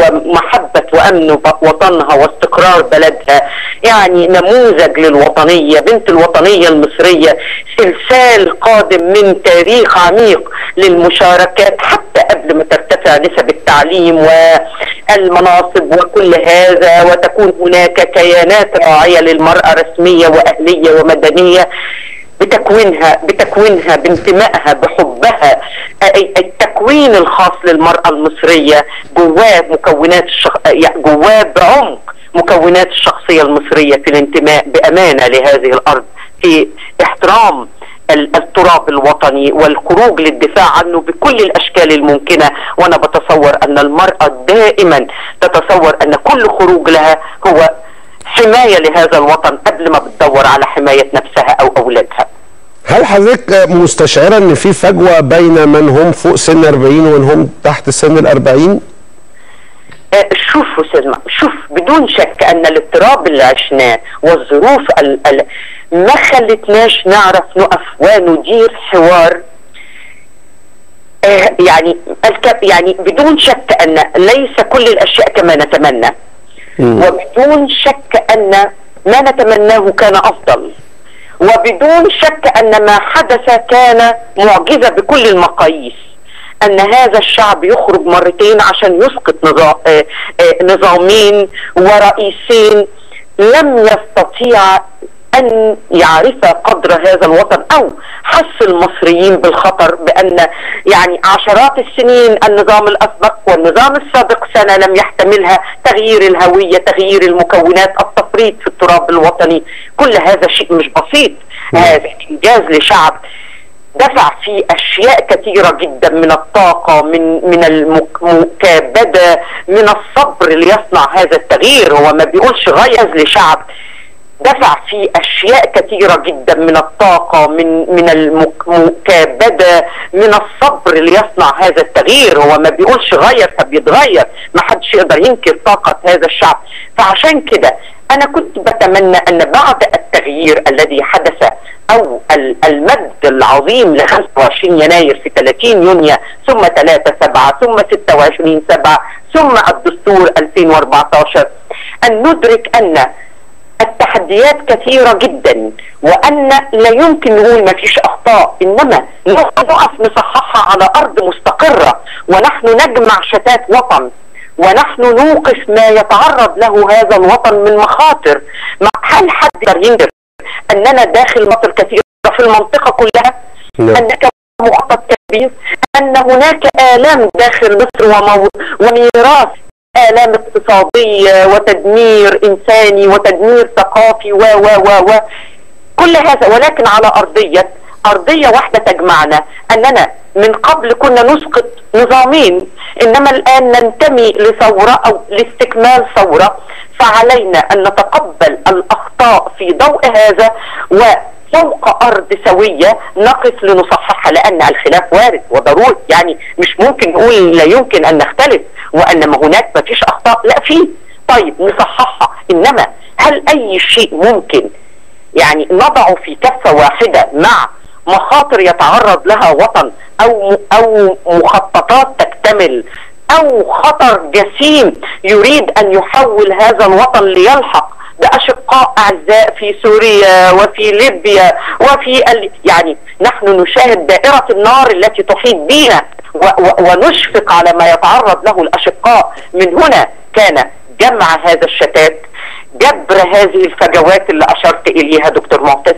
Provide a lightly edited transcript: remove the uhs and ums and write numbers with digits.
ومحبة وأمن وطنها واستقرار بلدها. يعني نموذج للوطنية، بنت الوطنية المصرية، سلسال قادم من تاريخ عميق للمشاركات حتى قبل ما ترتفع نسب التعليم والمناصب وكل هذا، وتكون هناك كيانات راعية للمرأة رسمية وأهلية ومدنية بتكوينها بانتمائها بحبها. التكوين الخاص للمرأة المصرية جواه جواه بعمق مكونات الشخصية المصرية في الانتماء بأمانة لهذه الأرض، في احترام التراب الوطني والخروج للدفاع عنه بكل الأشكال الممكنة. وأنا بتصور أن المرأة دائما تتصور أن كل خروج لها هو حماية لهذا الوطن قبل ما بتدور على حماية نفسها أو أولادها. هل حضرتك مستشعرة أن في فجوة بين من هم فوق سن 40 ومن هم تحت سن ال 40؟ شوف بدون شك أن الاضطراب اللي عشناه والظروف ما خلتناش نعرف نقف وندير حوار. يعني بدون شك أن ليس كل الأشياء كما نتمنى، وبدون شك أن ما نتمناه كان أفضل، وبدون شك أن ما حدث كان معجزة بكل المقاييس. أن هذا الشعب يخرج مرتين عشان يسقط نظامين ورئيسين لم يستطيع أن يعرف قدر هذا الوطن أو حس المصريين بالخطر، بأن يعني عشرات السنين النظام الأسبق والنظام السابق سنة لم يحتملها، تغيير الهوية، تغيير المكونات، التفريط في التراب الوطني، كل هذا شيء مش بسيط. هذا إنجاز لشعب دفع فيه أشياء كثيرة جدا من الطاقة، من المكابدة، من الصبر ليصنع هذا التغيير. هو ما بيقولش غير لشعب دفع فيه أشياء كثيرة جدا من الطاقة، من المكابدة، من الصبر ليصنع هذا التغيير. هو ما بيقولش غير فبيتغير، ما حدش يقدر ينكر طاقة هذا الشعب. فعشان كده أنا كنت بتمنى أن بعد التغيير الذي حدث أو المد العظيم ل 25 يناير في 30 يونيو ثم 3/7 ثم 26/7 ثم الدستور 2014 أن ندرك أن التحديات كثيرة جدا، وأن لا يمكن نقول ما فيش أخطاء، إنما نقف نصححها على أرض مستقرة، ونحن نجمع شتات وطن، ونحن نوقف ما يتعرض له هذا الوطن من مخاطر. هل حد يقدر ينكر أننا داخل مخاطر كثيرة في المنطقة كلها؟ أنك مخطط كبير، أن هناك آلام داخل مصر وميراث آلام اقتصادية وتدمير إنساني وتدمير ثقافي و كل هذا، ولكن على أرضية واحدة تجمعنا. أننا من قبل كنا نسقط نظامين، إنما الآن ننتمي لثورة أو لاستكمال ثورة، فعلينا أن نتقبل الأخطاء في ضوء هذا وفوق أرض سوية نقف لنصححها، لأن الخلاف وارد وضروري. يعني مش ممكن نقول لا يمكن أن نختلف وأن ما هناك ما فيش أخطاء، لا فيه، طيب نصححها. إنما هل أي شيء ممكن يعني نضعه في كفة واحدة مع مخاطر يتعرض لها وطن أو مخططات تكتمل أو خطر جسيم يريد أن يحول هذا الوطن ليلحق بأشقاء أعزاء في سوريا وفي ليبيا يعني نحن نشاهد دائرة النار التي تحيط بنا ونشفق على ما يتعرض له الأشقاء. من هنا كان جمع هذا الشتات، جبر هذه الفجوات اللي أشرت إليها دكتور معتز،